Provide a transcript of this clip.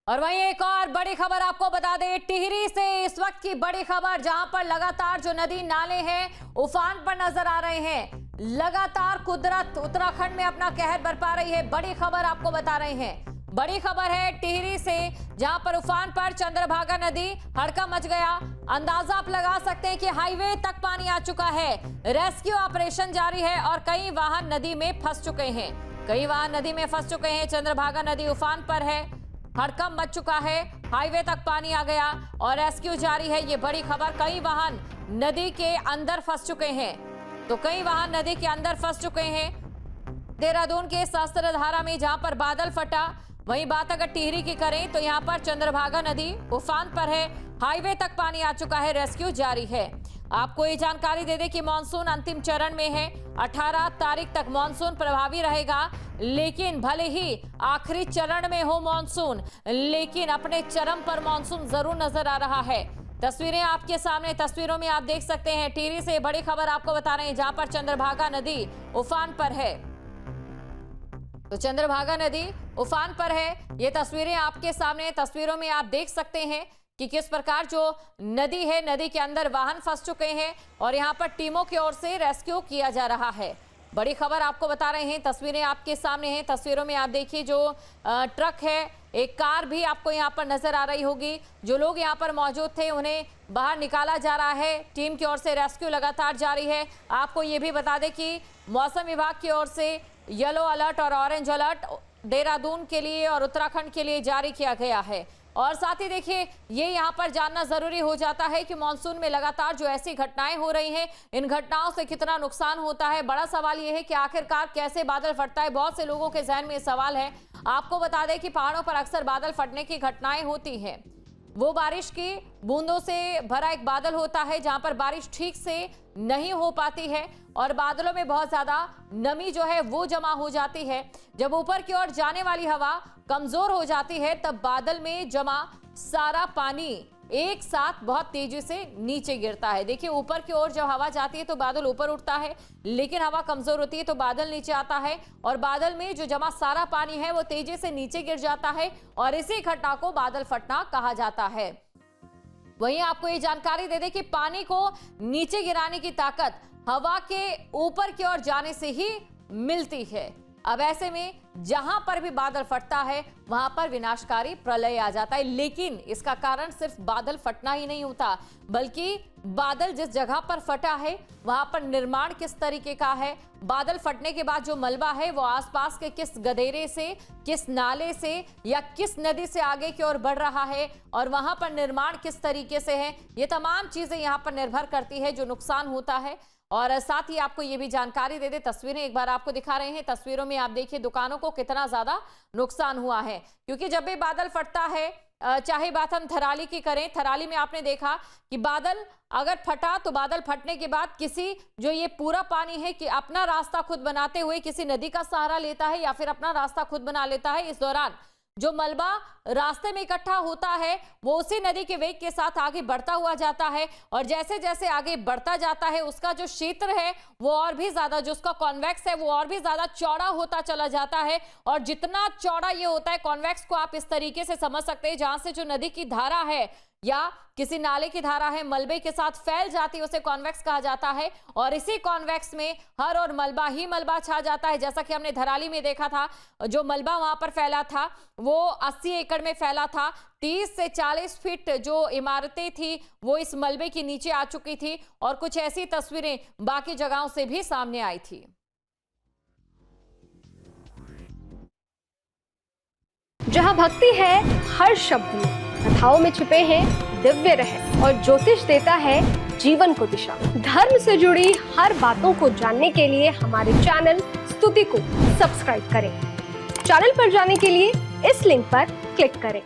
और वहीं एक और बड़ी खबर आपको बता दें, टिहरी से इस वक्त की बड़ी खबर, जहां पर लगातार जो नदी नाले हैं उफान पर नजर आ रहे हैं। लगातार कुदरत उत्तराखंड में अपना कहर बरपा रही है। बड़ी खबर आपको बता रहे हैं, बड़ी खबर है टिहरी से, जहां पर उफान पर चंद्रभागा नदी, हड़कंप मच गया। अंदाजा आप लगा सकते हैं कि हाईवे तक पानी आ चुका है। रेस्क्यू ऑपरेशन जारी है और कई वाहन नदी में फंस चुके हैं। चंद्रभागा नदी उफान पर है, हड़कंप मच चुका है, हाईवे तक पानी आ गया और रेस्क्यू जारी है। ये बड़ी खबर, कई वाहन नदी के अंदर फंस चुके हैं। देहरादून के सहस्त्रधारा में जहां पर बादल फटा, वहीं बात अगर टिहरी की करें तो यहां पर चंद्रभागा नदी उफान पर है, हाईवे तक पानी आ चुका है, रेस्क्यू जारी है। आपको ये जानकारी दे दें कि मानसून अंतिम चरण में है। 18 तारीख तक मानसून प्रभावी रहेगा, लेकिन भले ही आखिरी चरण में हो मानसून, लेकिन अपने चरम पर मानसून जरूर नजर आ रहा है। तस्वीरें आपके सामने, तस्वीरों में आप देख सकते हैं। टिहरी से बड़ी खबर आपको बता रहे हैं, जहां पर चंद्रभागा नदी उफान पर है। तो चंद्रभागा नदी उफान पर है, ये तस्वीरें आपके सामने, तस्वीरों में आप देख सकते हैं कि किस प्रकार जो नदी है, नदी के अंदर वाहन फंस चुके हैं और यहां पर टीमों की ओर से रेस्क्यू किया जा रहा है। बड़ी खबर आपको बता रहे हैं, तस्वीरें आपके सामने हैं। तस्वीरों में आप देखिए जो ट्रक है, एक कार भी आपको यहां पर नजर आ रही होगी। जो लोग यहां पर मौजूद थे उन्हें बाहर निकाला जा रहा है, टीम की ओर से रेस्क्यू लगातार जारी है। आपको ये भी बता दें कि मौसम विभाग की ओर से येलो अलर्ट और ऑरेंज अलर्ट देहरादून के लिए और उत्तराखंड के लिए जारी किया गया है। और साथ ही देखिए, ये यहाँ पर जानना जरूरी हो जाता है कि मानसून में लगातार जो ऐसी घटनाएं हो रही हैं, इन घटनाओं से कितना नुकसान होता है। बड़ा सवाल ये है कि आखिरकार कैसे बादल फटता है। बहुत से लोगों के जहन में ये सवाल है। आपको बता दें कि पहाड़ों पर अक्सर बादल फटने की घटनाएं होती हैं। वो बारिश की बूंदों से भरा एक बादल होता है, जहां पर बारिश ठीक से नहीं हो पाती है और बादलों में बहुत ज्यादा नमी जो है वो जमा हो जाती है। जब ऊपर की ओर जाने वाली हवा कमजोर हो जाती है, तब बादल में जमा सारा पानी एक साथ बहुत तेजी से नीचे गिरता है। देखिए, ऊपर की ओर जब हवा जाती है तो बादल ऊपर उठता है, लेकिन हवा कमजोर होती है तो बादल नीचे आता है और बादल में जो जमा सारा पानी है वो तेजी से नीचे गिर जाता है और इसी घटना को बादल फटना कहा जाता है। वहीं आपको ये जानकारी दे दें कि पानी को नीचे गिराने की ताकत हवा के ऊपर की ओर जाने से ही मिलती है। अब ऐसे में जहां पर भी बादल फटता है वहां पर विनाशकारी प्रलय आ जाता है। लेकिन इसका कारण सिर्फ बादल फटना ही नहीं होता, बल्कि बादल जिस जगह पर फटा है वहां पर निर्माण किस तरीके का है, बादल फटने के बाद जो मलबा है वो आसपास के किस गदेरे से, किस नाले से या किस नदी से आगे की ओर बढ़ रहा है और वहां पर निर्माण किस तरीके से है, ये तमाम चीजें यहां पर निर्भर करती है जो नुकसान होता है। और साथ ही आपको ये भी जानकारी दे दे, तस्वीरें एक बार आपको दिखा रहे हैं। तस्वीरों में आप देखिए दुकानों को कितना ज्यादा नुकसान हुआ है, क्योंकि जब भी बादल फटता है, चाहे बात हम थराली की करें, थराली में आपने देखा कि बादल अगर फटा तो बादल फटने के बाद किसी जो ये पूरा पानी है कि अपना रास्ता खुद बनाते हुए किसी नदी का सहारा लेता है या फिर अपना रास्ता खुद बना लेता है। इस दौरान जो मलबा रास्ते में इकट्ठा होता है वो उसी नदी के वेग के साथ आगे बढ़ता हुआ जाता है और जैसे जैसे आगे बढ़ता जाता है उसका जो क्षेत्र है वो और भी ज्यादा, जो उसका कॉन्वेक्स है वो और भी ज्यादा चौड़ा होता चला जाता है। और जितना चौड़ा ये होता है कॉन्वेक्स को आप इस तरीके से समझ सकते हैं, जहां से जो नदी की धारा है या किसी नाले की धारा है मलबे के साथ फैल जाती है, उसे कॉन्वेक्स कहा जाता है। और इसी कॉन्वेक्स में हर और मलबा ही मलबा छा जाता है। जैसा कि हमने धराली में देखा था, जो मलबा वहां पर फैला था वो 80 एकड़ में फैला था। 30 से 40 फीट जो इमारतें थी वो इस मलबे के नीचे आ चुकी थी और कुछ ऐसी तस्वीरें बाकी जगहों से भी सामने आई थी। जहां भक्ति है हर शब्द में, कथाओं में छुपे हैं दिव्य रहस्य और ज्योतिष देता है जीवन को दिशा। धर्म से जुड़ी हर बातों को जानने के लिए हमारे चैनल स्तुति को सब्सक्राइब करें। चैनल पर जाने के लिए इस लिंक पर क्लिक करें।